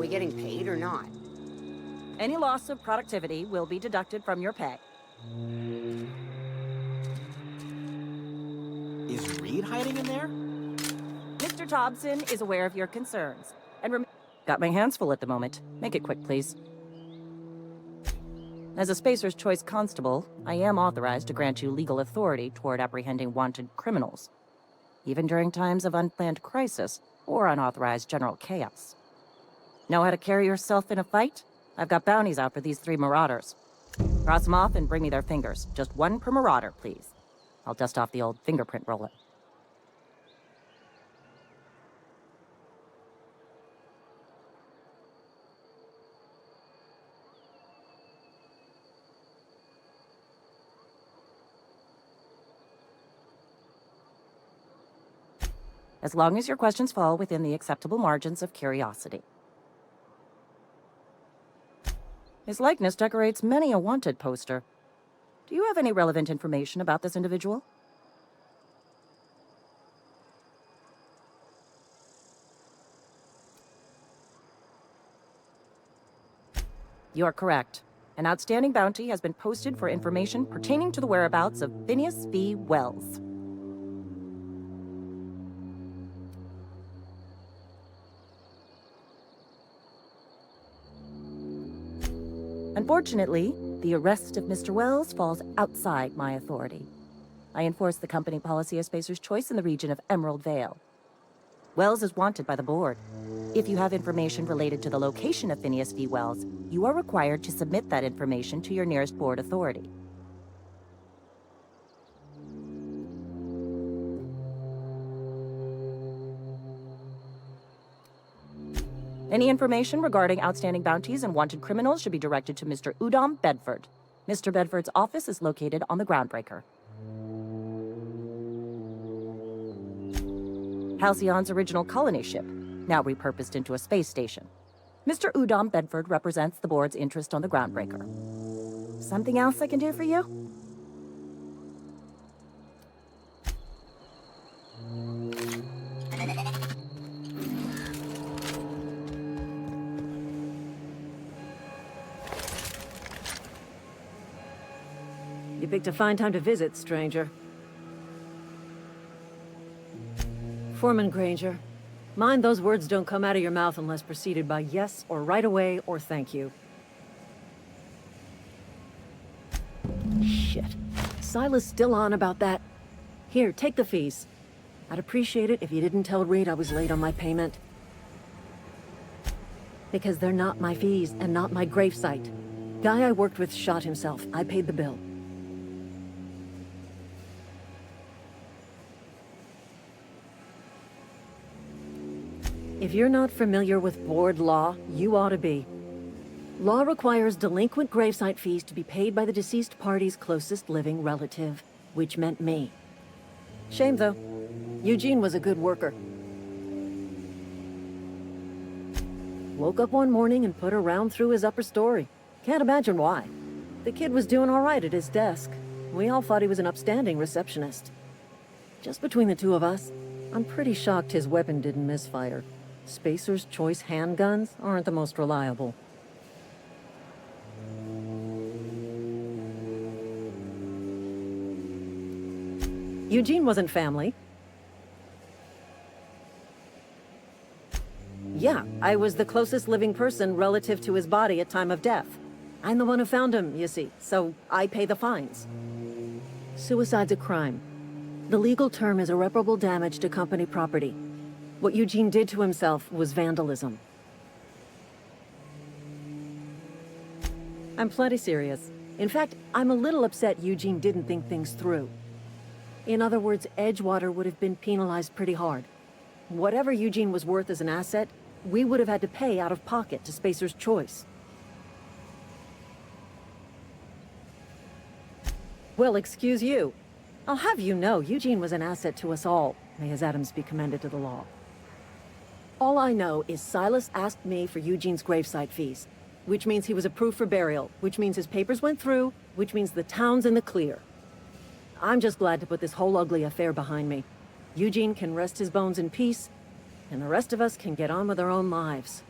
we getting paid or not? Any loss of productivity will be deducted from your pay. Is Reed hiding in there? Mr. Thompson is aware of your concerns. And got my hands full at the moment. Make it quick, please. As a Spacer's Choice Constable, I am authorized to grant you legal authority toward apprehending wanted criminals, even during times of unplanned crisis or unauthorized general chaos. Know how to carry yourself in a fight? I've got bounties out for these 3 marauders. Cross them off and bring me their fingers. Just 1 per marauder, please. I'll dust off the old fingerprint roller. As long as your questions fall within the acceptable margins of curiosity. His likeness decorates many a wanted poster. Do you have any relevant information about this individual? You are correct. An outstanding bounty has been posted for information pertaining to the whereabouts of Phineas V. Wells. Unfortunately, the arrest of Mr. Wells falls outside my authority. I enforce the company policy of Spacer's Choice in the region of Emerald Vale. Wells is wanted by the board. If you have information related to the location of Phineas V. Wells, you are required to submit that information to your nearest board authority. Any information regarding outstanding bounties and wanted criminals should be directed to Mr. Udom Bedford. Mr. Bedford's office is located on the Groundbreaker. Halcyon's original colony ship, now repurposed into a space station. Mr. Udom Bedford represents the board's interest on the Groundbreaker. Something else I can do for you? You picked a fine time to visit, stranger. Foreman Granger, mind those words don't come out of your mouth unless preceded by yes or right away or thank you. Shit. Silas still on about that? Here, take the fees. I'd appreciate it if you didn't tell Reed I was late on my payment. Because they're not my fees and not my gravesite. Guy I worked with shot himself. I paid the bill. If you're not familiar with board law, you ought to be. Law requires delinquent gravesite fees to be paid by the deceased party's closest living relative, which meant me. Shame, though. Eugene was a good worker. Woke up one morning and put a round through his upper story. Can't imagine why. The kid was doing all right at his desk. We all thought he was an upstanding receptionist. Just between the 2 of us, I'm pretty shocked his weapon didn't misfire. Spacer's Choice handguns aren't the most reliable. Eugene wasn't family. Yeah, I was the closest living person relative to his body at time of death. I'm the one who found him, you see, so I pay the fines. Suicide's a crime. The legal term is irreparable damage to company property. What Eugene did to himself was vandalism. I'm plenty serious. In fact, I'm a little upset Eugene didn't think things through. In other words, Edgewater would have been penalized pretty hard. Whatever Eugene was worth as an asset, we would have had to pay out of pocket to Spacer's Choice. Well, excuse you. I'll have you know, Eugene was an asset to us all. May his atoms be commended to the law. All I know is Silas asked me for Eugene's gravesite fees, which means he was approved for burial, which means his papers went through, which means the town's in the clear. I'm just glad to put this whole ugly affair behind me. Eugene can rest his bones in peace, and the rest of us can get on with our own lives.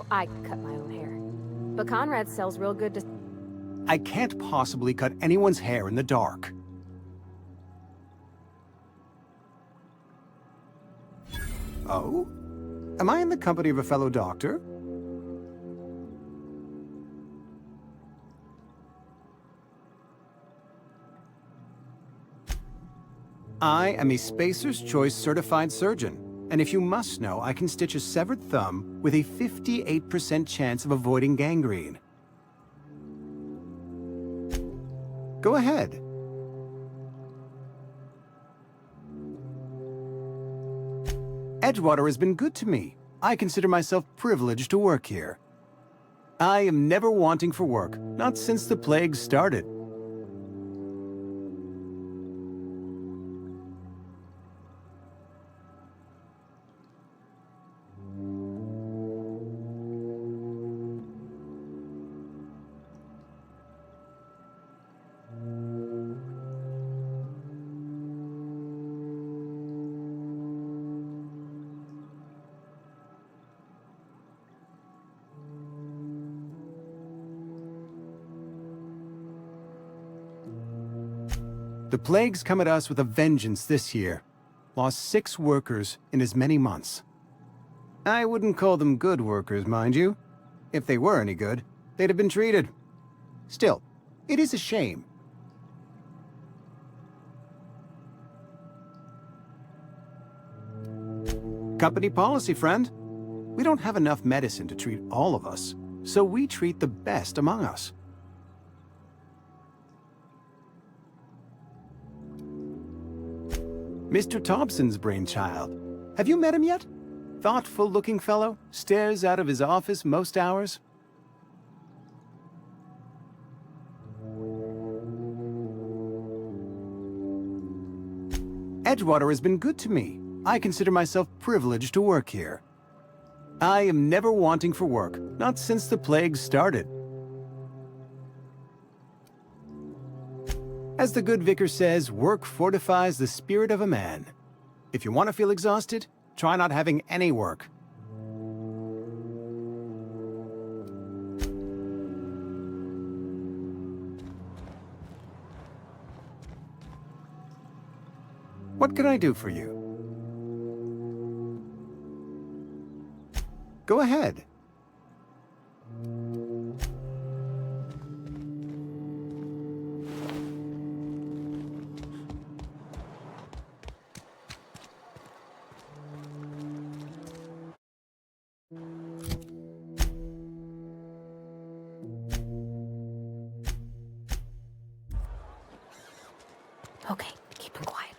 Oh, I cut my own hair. But Conrad sells real good to... I can't possibly cut anyone's hair in the dark. Oh? Am I in the company of a fellow doctor? I am a Spacer's Choice certified surgeon, and if you must know, I can stitch a severed thumb with a 58% chance of avoiding gangrene. Go ahead. Edgewater has been good to me. I consider myself privileged to work here. I am never wanting for work, not since the plague started. The plague's come at us with a vengeance this year. Lost 6 workers in as many months. I wouldn't call them good workers, mind you. If they were any good, they'd have been treated. Still, it is a shame. Company policy, friend. We don't have enough medicine to treat all of us, so we treat the best among us. Mr. Thompson's brainchild. Have you met him yet? Thoughtful-looking fellow, stares out of his office most hours. Edgewater has been good to me. I consider myself privileged to work here. I am never wanting for work, not since the plague started. As the good vicar says, work fortifies the spirit of a man. If you want to feel exhausted, try not having any work. What can I do for you? Go ahead. Okay, keep him quiet.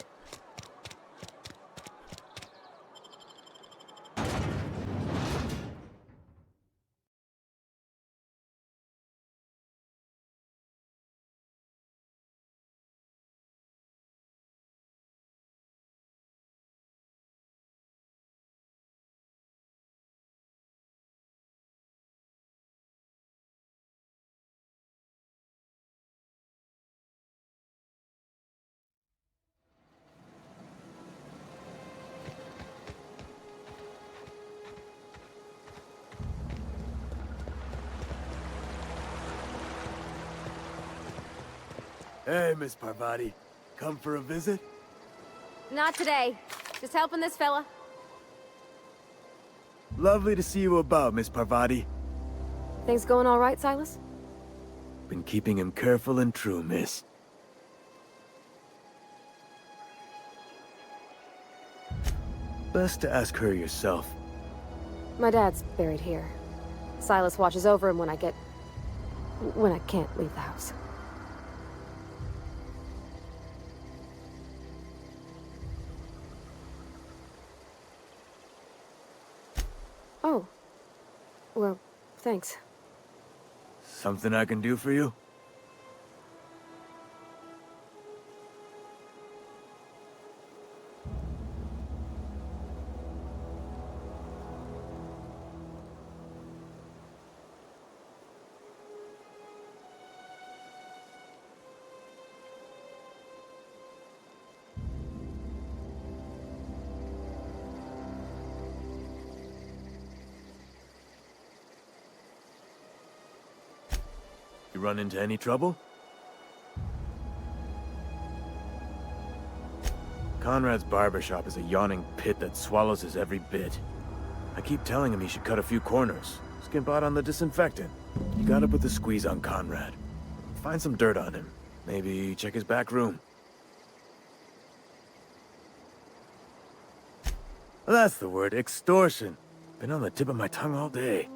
Hey, Miss Parvati. Come for a visit? Not today. Just helping this fella. Lovely to see you about, Miss Parvati. Things going all right, Silas? Been keeping him careful and true, miss. Best to ask her yourself. My dad's buried here. Silas watches over him when I can't leave the house. Oh. Well, thanks. Something I can do for you? run into any trouble? Conrad's barbershop is a yawning pit that swallows his every bit. I keep telling him he should cut a few corners. Skimp out on the disinfectant. You gotta put the squeeze on Conrad. Find some dirt on him. Maybe check his back room. That's the word, extortion. Been on the tip of my tongue all day.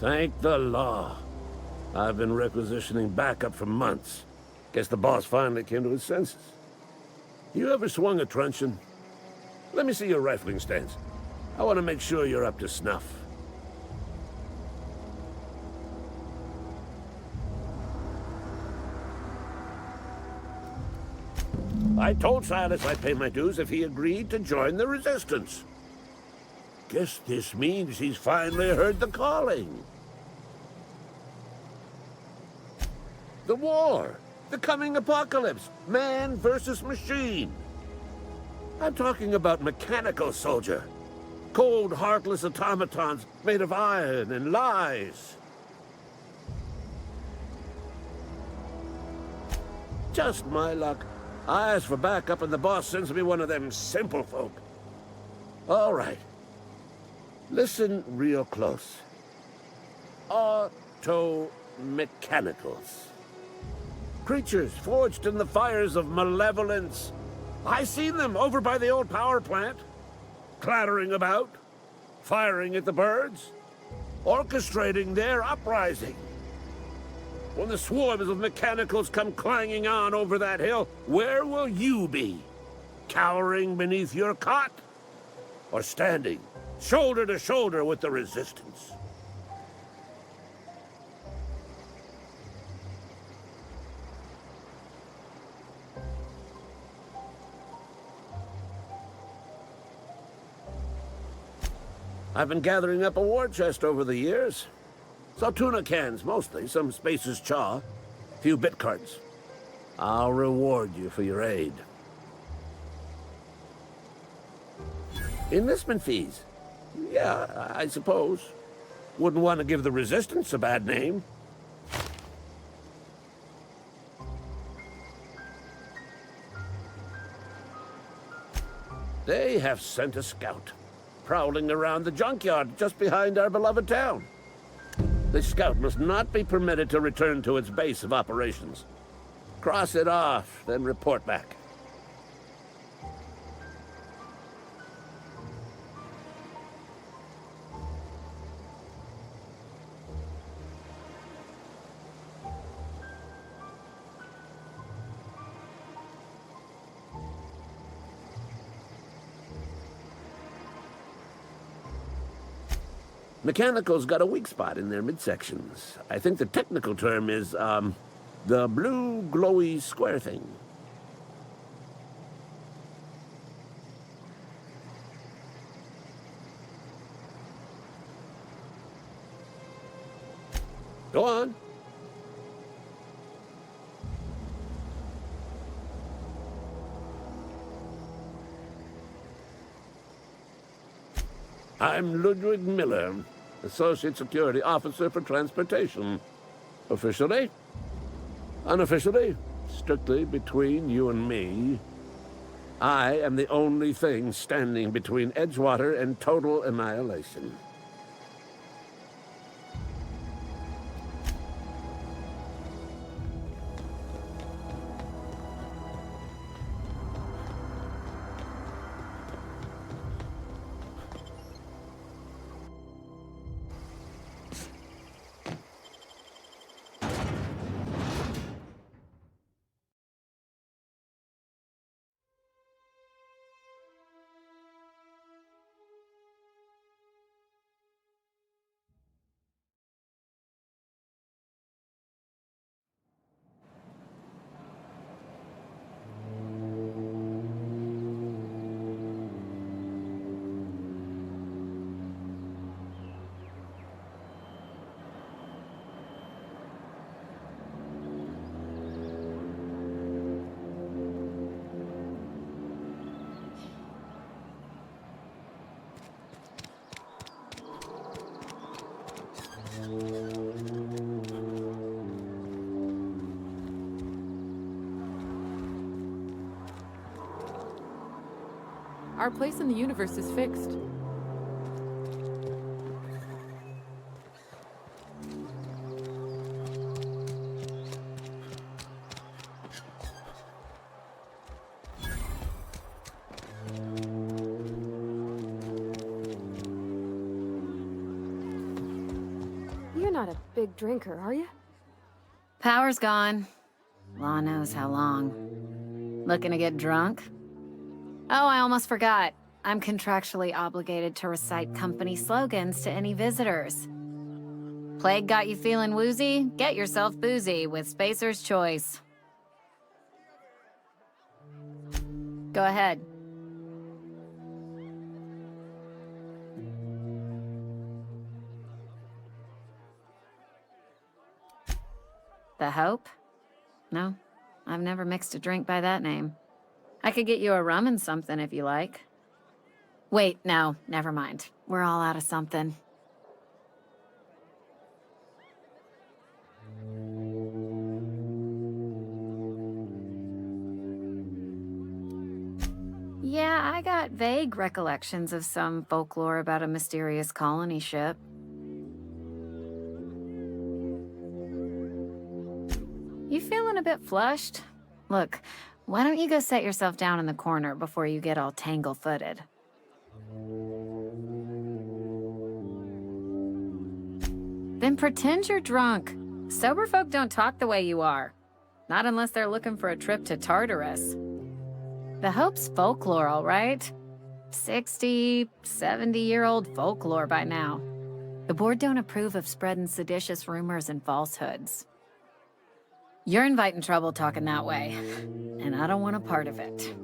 Thank the law. I've been requisitioning backup for months. Guess the boss finally came to his senses. You ever swung a truncheon? Let me see your rifling stance. I want to make sure you're up to snuff. I told Silas I'd pay my dues if he agreed to join the Resistance. Guess this means he's finally heard the calling. The war, the coming apocalypse, man versus machine. I'm talking about mechanical soldier. Cold, heartless automatons made of iron and lies. Just my luck. I ask for backup and the boss sends me one of them simple folk. All right. Listen real close. Auto-mechanicals. Creatures forged in the fires of malevolence. I seen them over by the old power plant. Clattering about, firing at the birds, orchestrating their uprising. When the swarms of mechanicals come clanging on over that hill, where will you be? Cowering beneath your cot? Or standing shoulder to shoulder with the Resistance? I've been gathering up a war chest over the years. Saw tuna cans, mostly, some Spacer's Chaw, a few bit cards. I'll reward you for your aid. Enlistment fees. Yeah, I suppose. Wouldn't want to give the Resistance a bad name. They have sent a scout, prowling around the junkyard just behind our beloved town. The scout must not be permitted to return to its base of operations. Cross it off, then report back. Mechanicals got a weak spot in their midsections. I think the technical term is, the blue glowy square thing. Go on. I'm Ludwig Miller, Associate Security Officer for Transportation. Officially, Unofficially, strictly between you and me, I am the only thing standing between Edgewater and total annihilation. Our place in the universe is fixed. You're not a big drinker, are you? Power's gone. Law knows how long. Looking to get drunk? Oh, I almost forgot. I'm contractually obligated to recite company slogans to any visitors. Plague got you feeling woozy? Get yourself boozy with Spacer's Choice. Go ahead. The Hope? No, I've never mixed a drink by that name. I could get you a rum and something if you like. Wait, no, never mind. We're all out of something. Yeah, I got vague recollections of some folklore about a mysterious colony ship. You feeling a bit flushed? Look, why don't you go set yourself down in the corner before you get all tangle-footed? Then pretend you're drunk. Sober folk don't talk the way you are. Not unless they're looking for a trip to Tartarus. The Hope's folklore, all right? 60, 70-year-old folklore by now. The board don't approve of spreading seditious rumors and falsehoods. You're inviting trouble talking that way, and I don't want a part of it.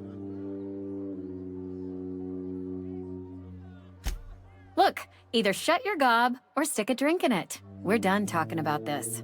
Look, either shut your gob or stick a drink in it. We're done talking about this.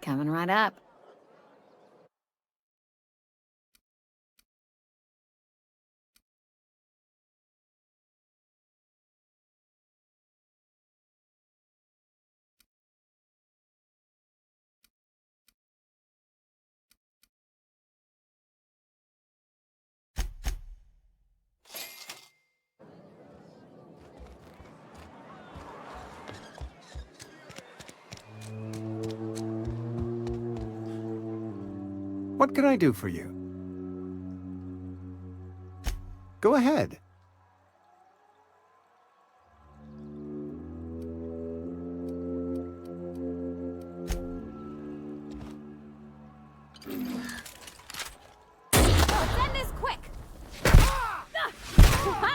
Coming right up. What can I do for you? Go ahead.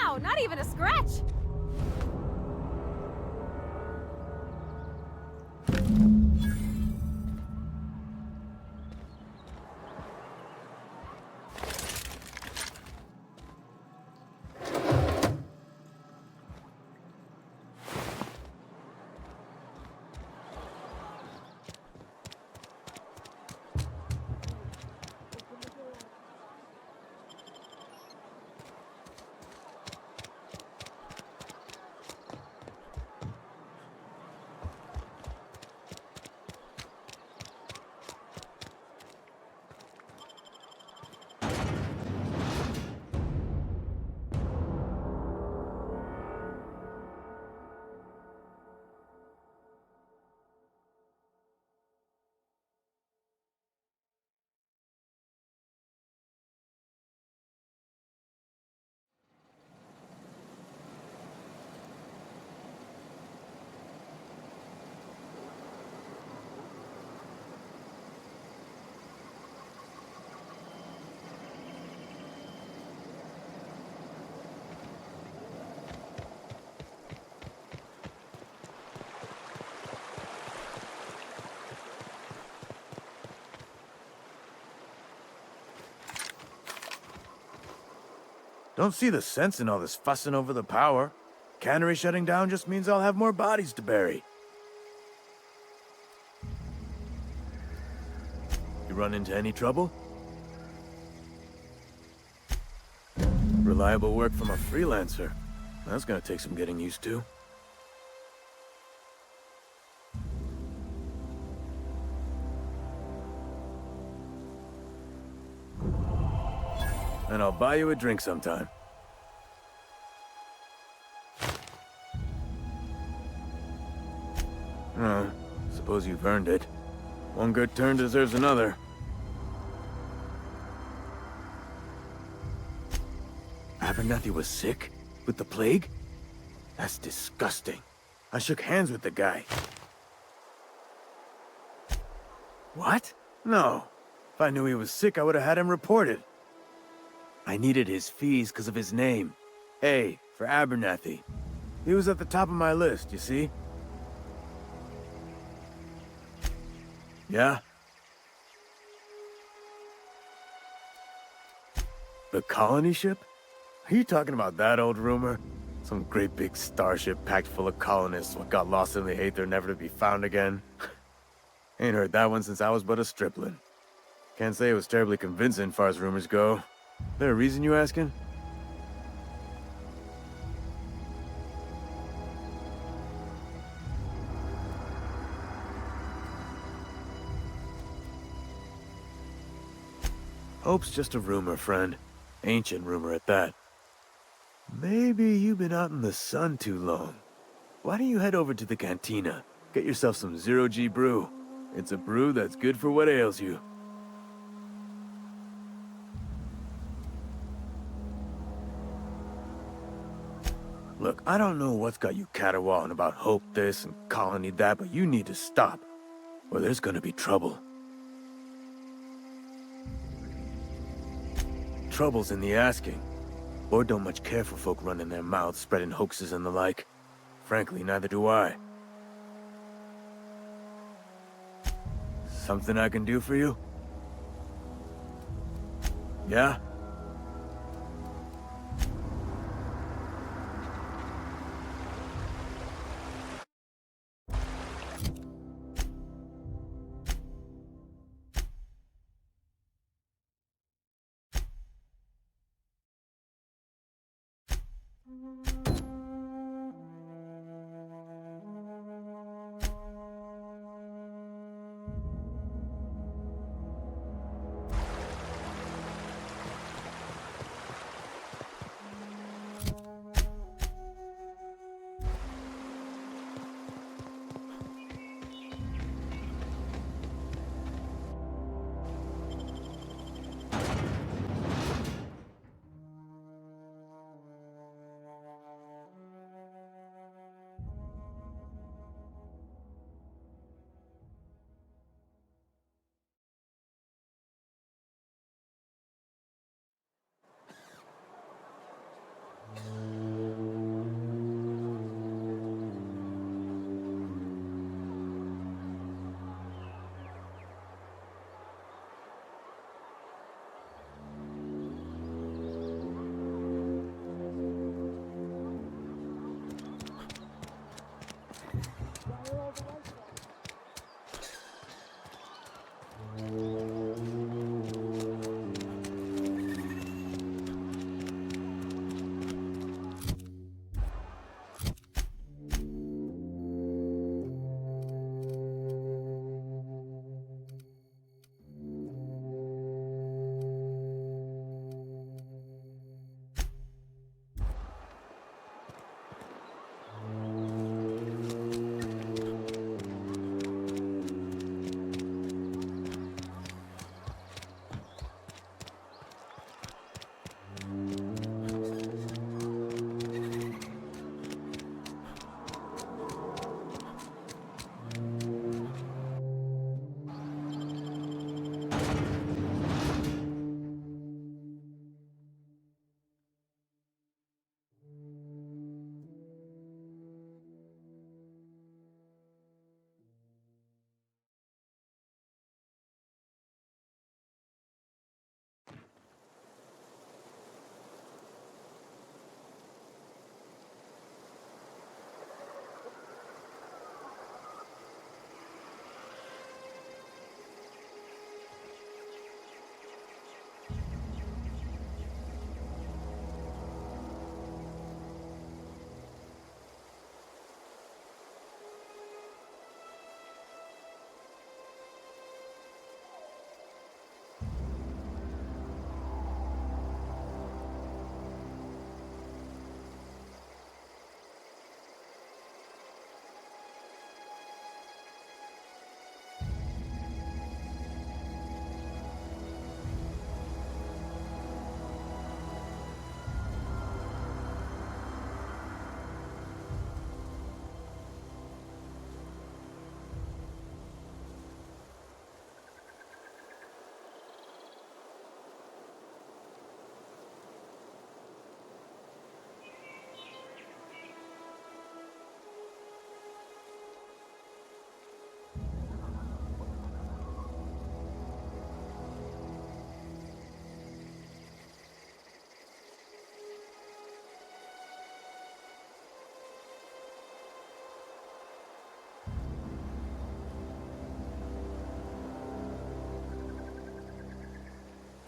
Wow, not even a scratch! Don't see the sense in all this fussing over the power. Cannery shutting down just means I'll have more bodies to bury. You run into any trouble? Reliable work from a freelancer. That's gonna take some getting used to. And I'll buy you a drink sometime. Oh, suppose you've earned it. One good turn deserves another. Abernathy was sick? With the plague? That's disgusting. I shook hands with the guy. What? No. If I knew he was sick, I would have had him reported. I needed his fees because of his name. A, for Abernathy. He was at the top of my list, you see? Yeah? The colony ship? Are you talking about that old rumor? Some great big starship packed full of colonists what got lost in the aether never to be found again? Ain't heard that one since I was but a stripling. Can't say it was terribly convincing far as rumors go. There a reason you asking? Hope's just a rumor, friend. Ancient rumor at that. Maybe you've been out in the sun too long. Why don't you head over to the cantina? Get yourself some Zero-G brew. It's a brew that's good for what ails you. Look, I don't know what's got you caterwauling about Hope this and Colony that, but you need to stop, or there's gonna be trouble. Trouble's in the asking. Or don't much care for folk running their mouths, spreading hoaxes and the like. Frankly, neither do I. Something I can do for you? Yeah?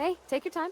Hey, take your time.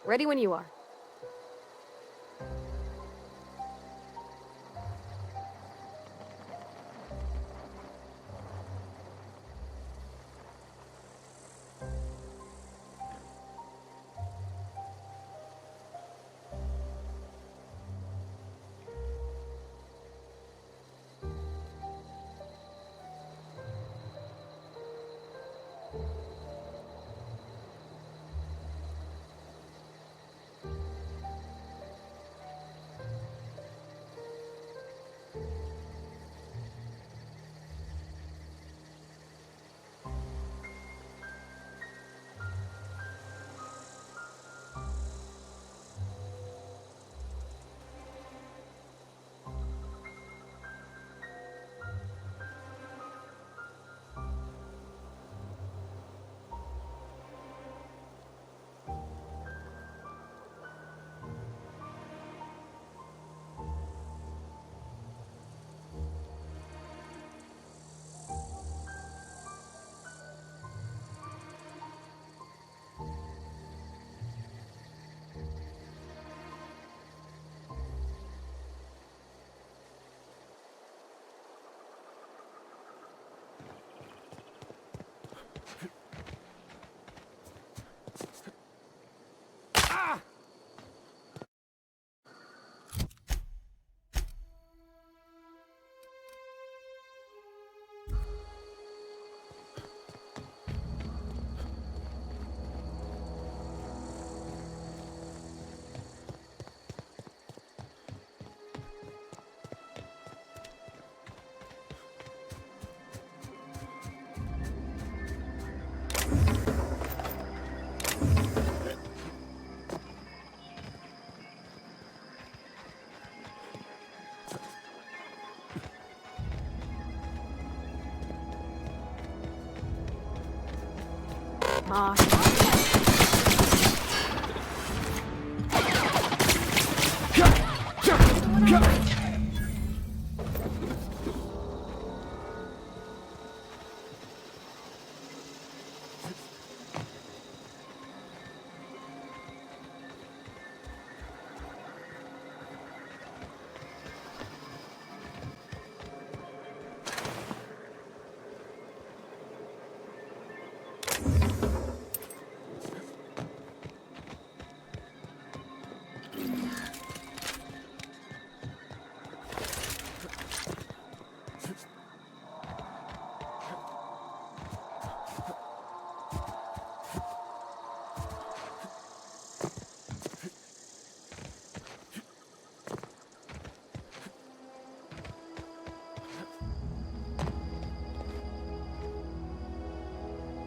Ready when you are.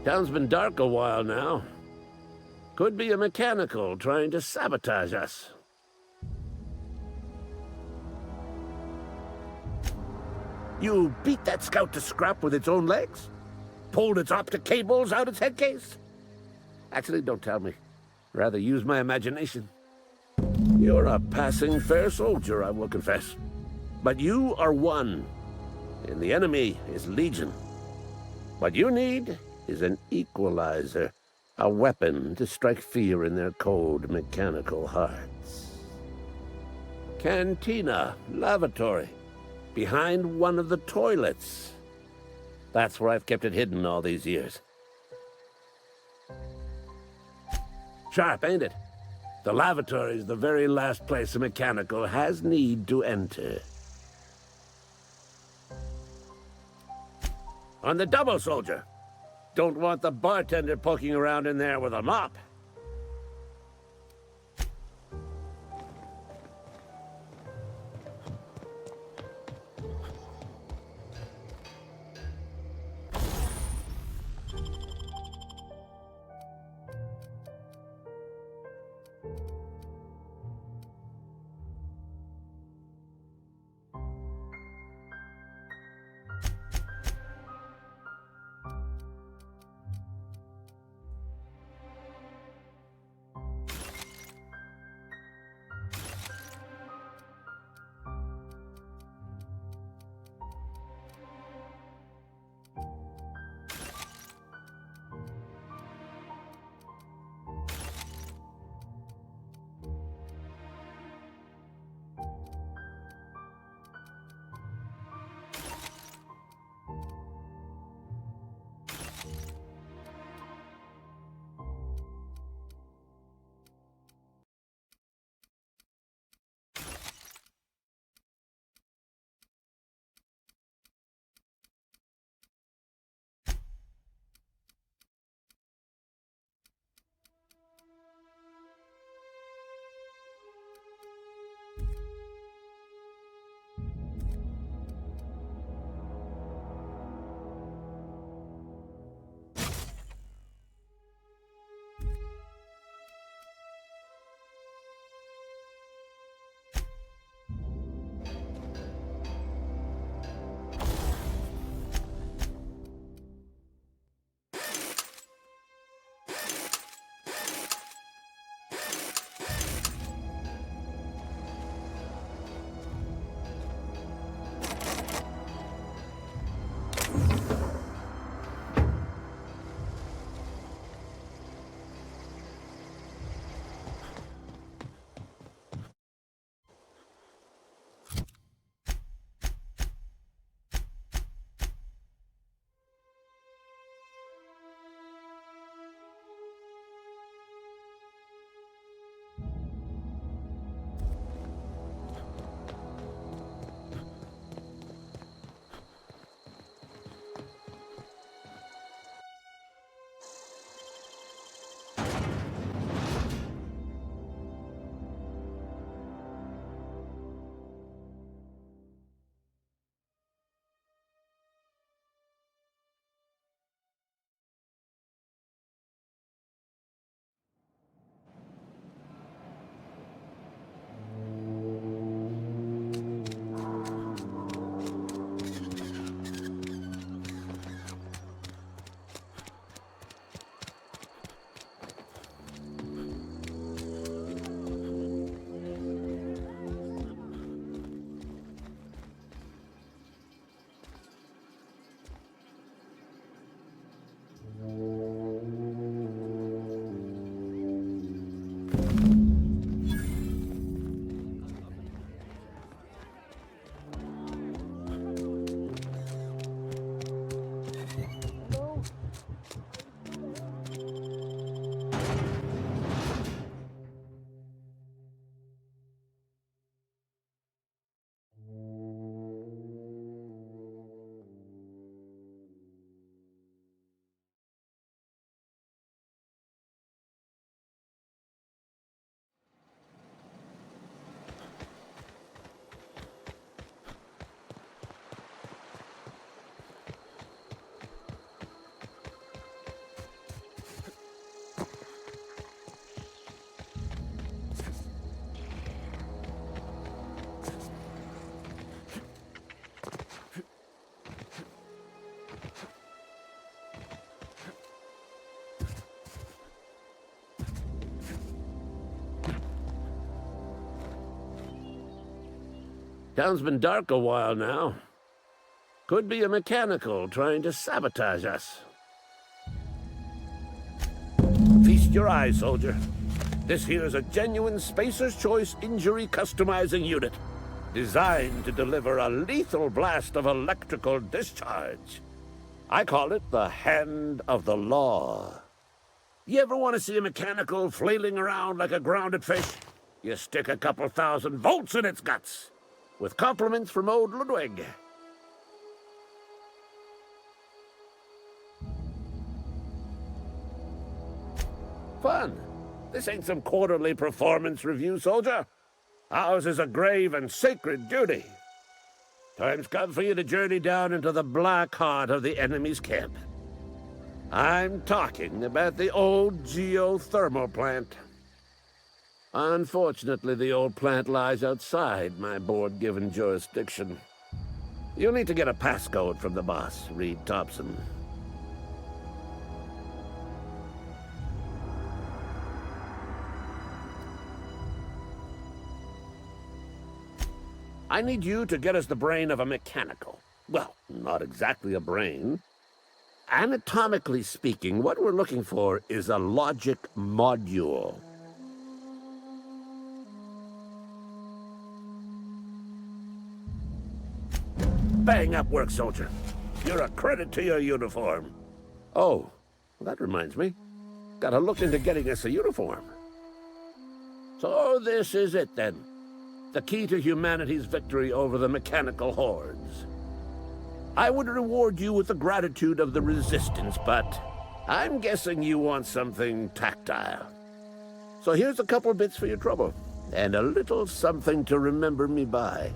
Town's been dark a while now. Could be a mechanical trying to sabotage us. You beat that scout to scrap with its own legs? Pulled its optic cables out its head case? Actually, don't tell me. Rather use my imagination. You're a passing fair soldier, I will confess. But you are one, and the enemy is legion. What you need is an equalizer, a weapon to strike fear in their cold, mechanical hearts. Cantina, lavatory, behind one of the toilets. That's where I've kept it hidden all these years. Sharp, ain't it? The lavatory is the very last place a mechanical has need to enter. On the double, soldier. Don't want the bartender poking around in there with a mop. Town's been dark a while now. Could be a mechanical trying to sabotage us. Feast your eyes, soldier. This here's a genuine Spacer's Choice injury customizing unit, designed to deliver a lethal blast of electrical discharge. I call it the Hand of the Law. You ever want to see a mechanical flailing around like a grounded fish? You stick a couple thousand volts in its guts. With compliments from old Ludwig. Fun. This ain't some quarterly performance review, soldier. Ours is a grave and sacred duty. Time's come for you to journey down into the black heart of the enemy's camp. I'm talking about the old geothermal plant. Unfortunately, the old plant lies outside my board-given jurisdiction. You'll need to get a passcode from the boss, Reed Thompson. I need you to get us the brain of a mechanical. Well, not exactly a brain. Anatomically speaking, what we're looking for is a logic module. Bang up work, soldier. You're a credit to your uniform. Oh, well, that reminds me. Gotta look into getting us a uniform. So this is it, then. The key to humanity's victory over the mechanical hordes. I would reward you with the gratitude of the Resistance, but I'm guessing you want something tactile. So here's a couple bits for your trouble, and a little something to remember me by.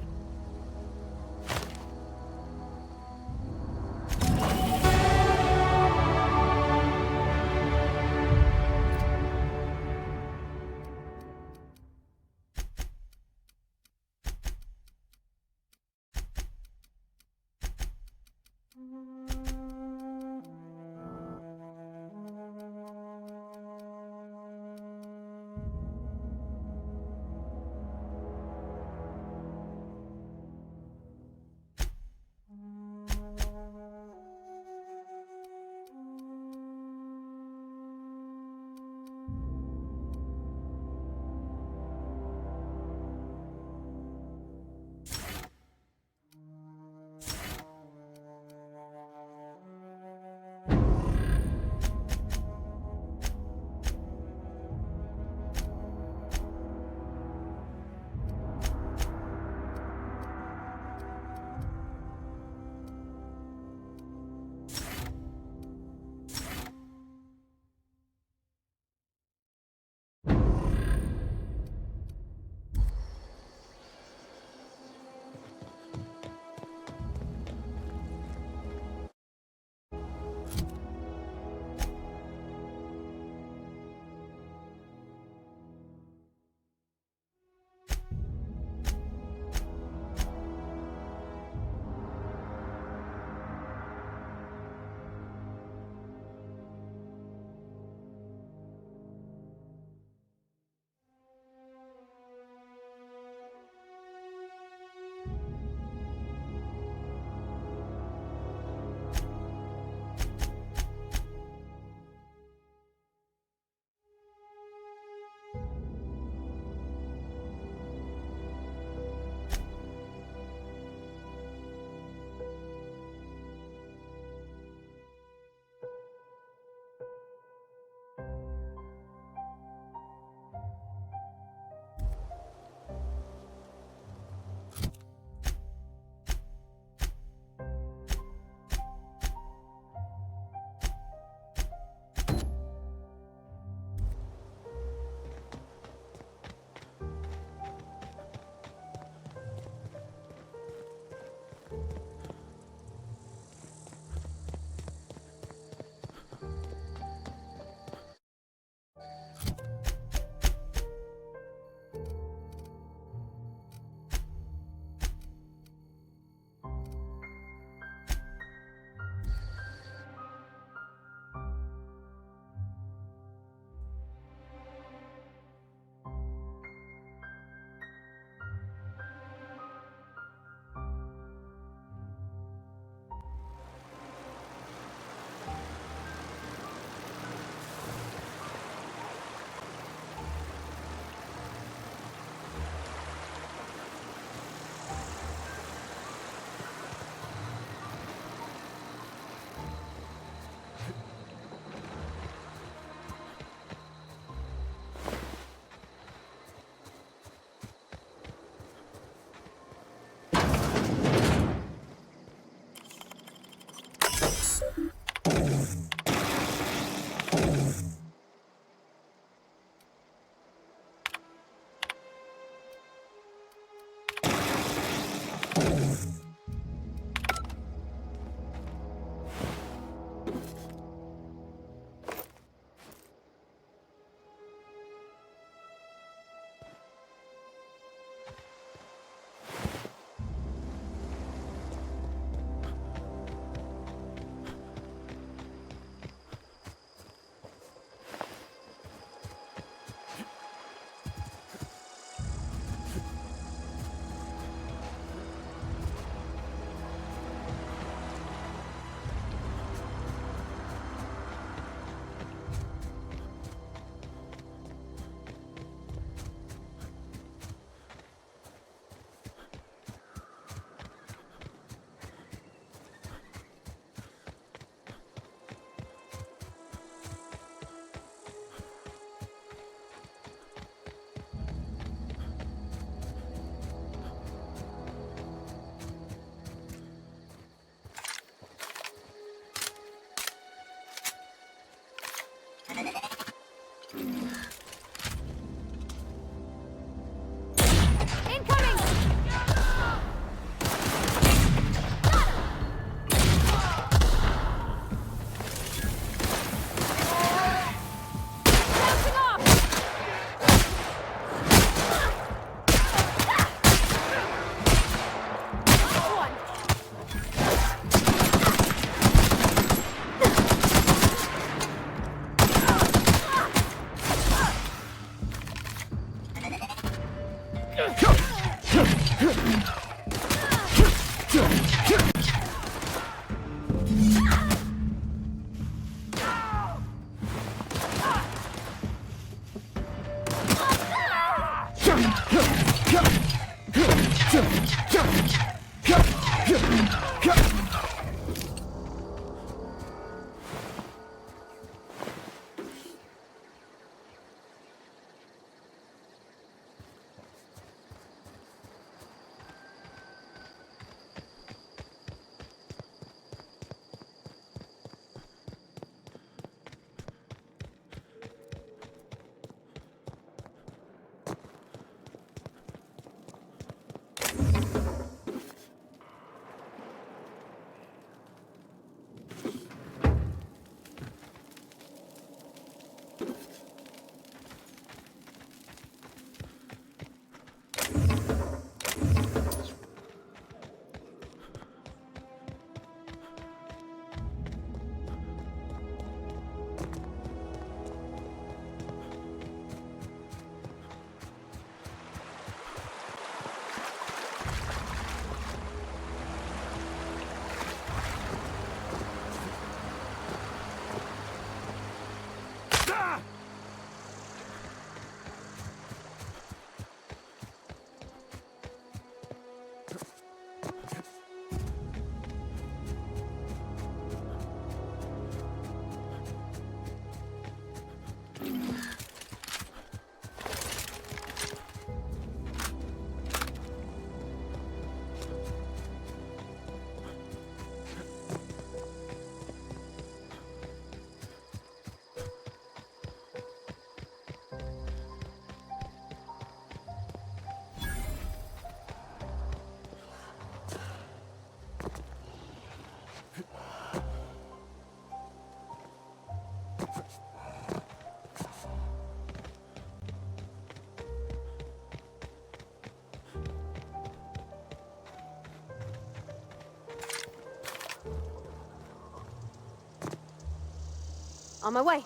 On my way.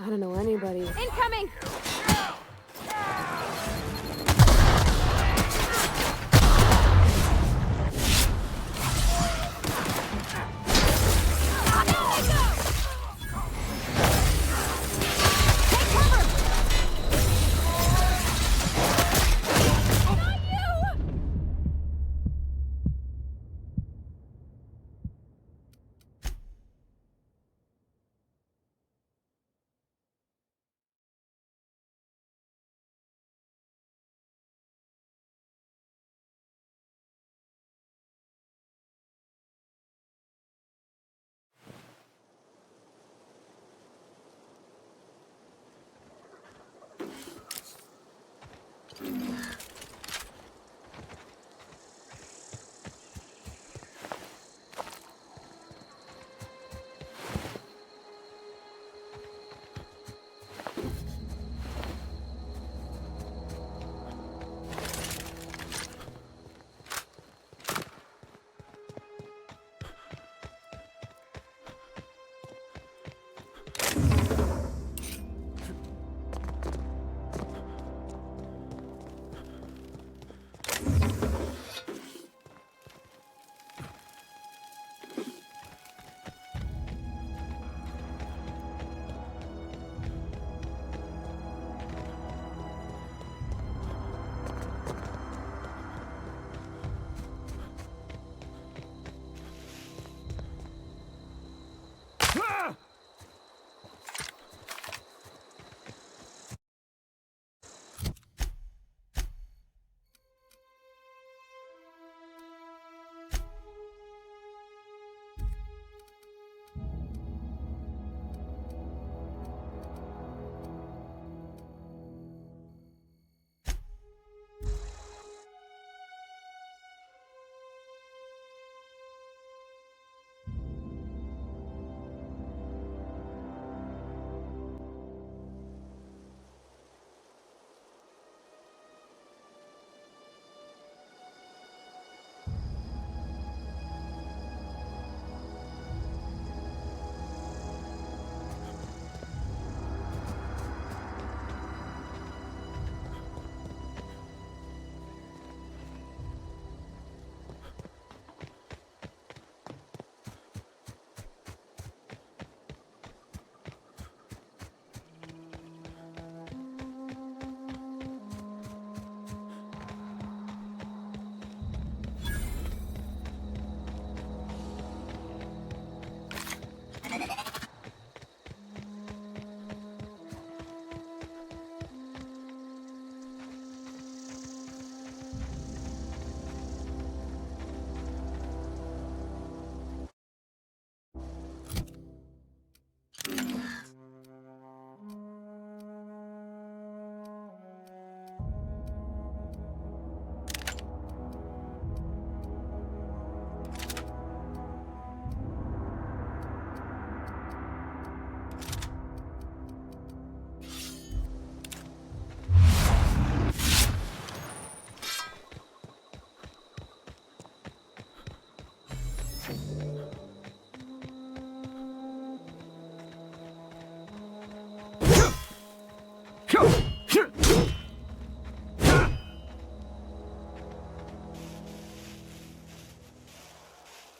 I don't know anybody. Incoming!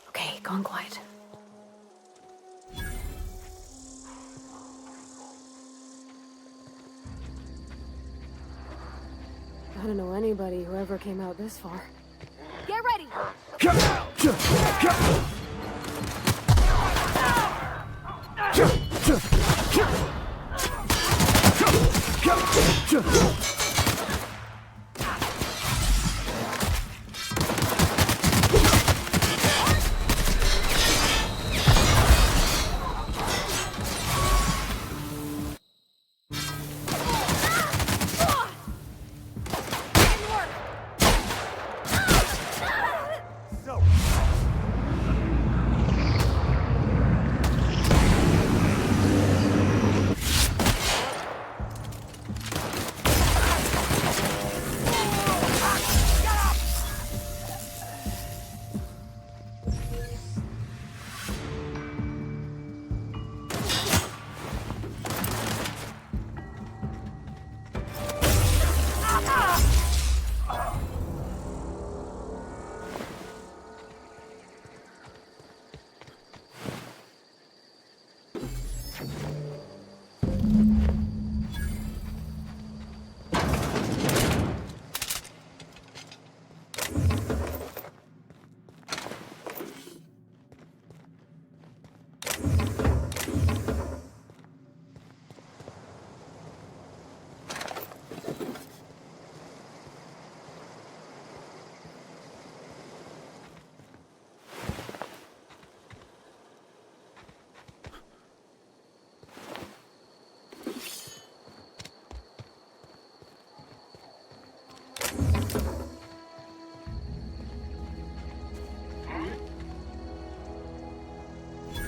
Okay. Okay, gone quiet. I don't know anybody who ever came out this far. Get ready!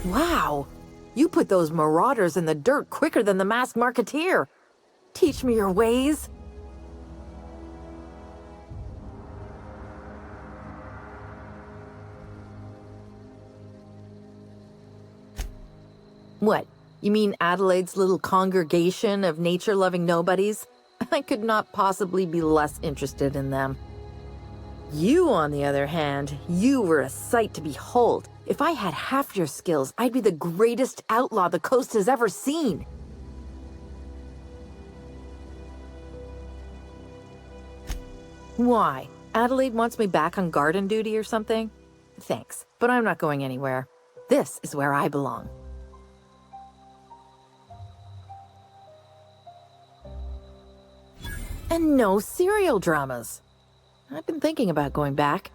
Wow! You put those marauders in the dirt quicker than the masked marketeer. Teach me your ways. What? You mean Adelaide's little congregation of nature-loving nobodies? I could not possibly be less interested in them. You, on the other hand, you were a sight to behold. If I had half your skills, I'd be the greatest outlaw the coast has ever seen. Why? Adelaide wants me back on garden duty or something? Thanks, but I'm not going anywhere. This is where I belong. And no serial dramas. I've been thinking about going back.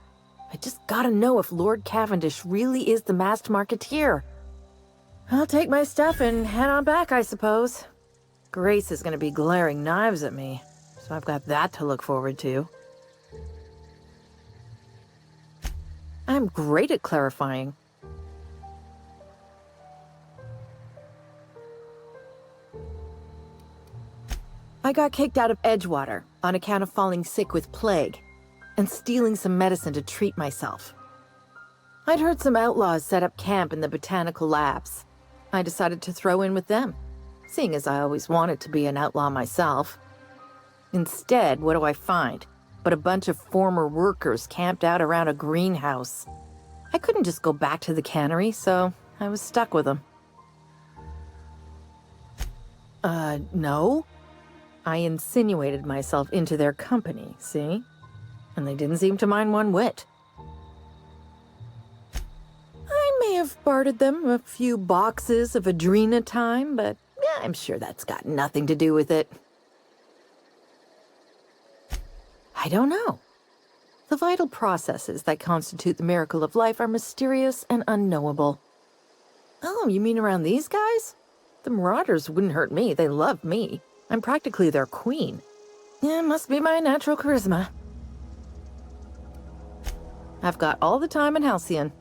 I just gotta know if Lord Cavendish really is the masked marketeer. I'll take my stuff and head on back, I suppose. Grace is gonna be glaring knives at me, so I've got that to look forward to. I'm great at clarifying. I got kicked out of Edgewater on account of falling sick with plague and stealing some medicine to treat myself. I'd heard some outlaws set up camp in the botanical labs. I decided to throw in with them, seeing as I always wanted to be an outlaw myself. Instead, what do I find but a bunch of former workers camped out around a greenhouse? I couldn't just go back to the cannery, so I was stuck with them. No. I insinuated myself into their company, see? And they didn't seem to mind one whit. I may have bartered them a few boxes of Adrena time, but yeah, I'm sure that's got nothing to do with it. I don't know. The vital processes that constitute the miracle of life are mysterious and unknowable. Oh, you mean around these guys? The Marauders wouldn't hurt me. They love me. I'm practically their queen. Yeah, must be my natural charisma. I've got all the time in Halcyon.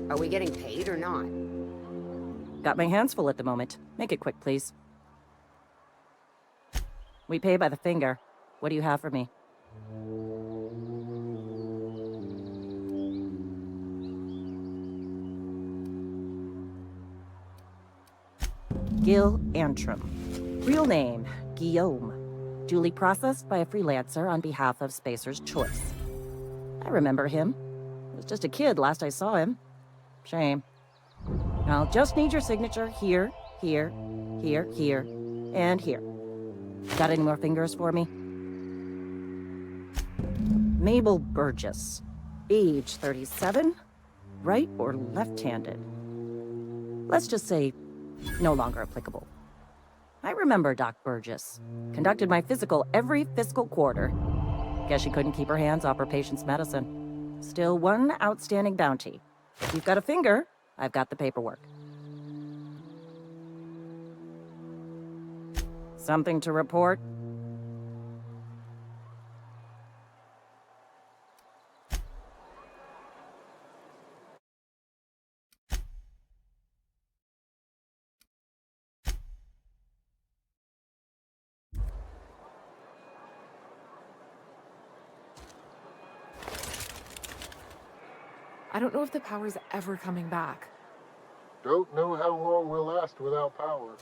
Are we getting paid or not? Got my hands full at the moment. Make it quick, please. We pay by the finger. What do you have for me? Gil Antrim. Real name, Guillaume. Duly processed by a freelancer on behalf of Spacer's Choice. I remember him. He was just a kid last I saw him. Shame. I'll just need your signature here, here, here, here, and here. Got any more fingers for me? Mabel Burgess. Age 37. Right or left-handed? Let's just say no longer applicable. I remember Doc Burgess. Conducted my physical every fiscal quarter. Guess she couldn't keep her hands off her patient's medicine. Still one outstanding bounty. If you've got a finger, I've got the paperwork. Something to report? I don't know if the power's ever coming back. Don't know how long we'll last without power.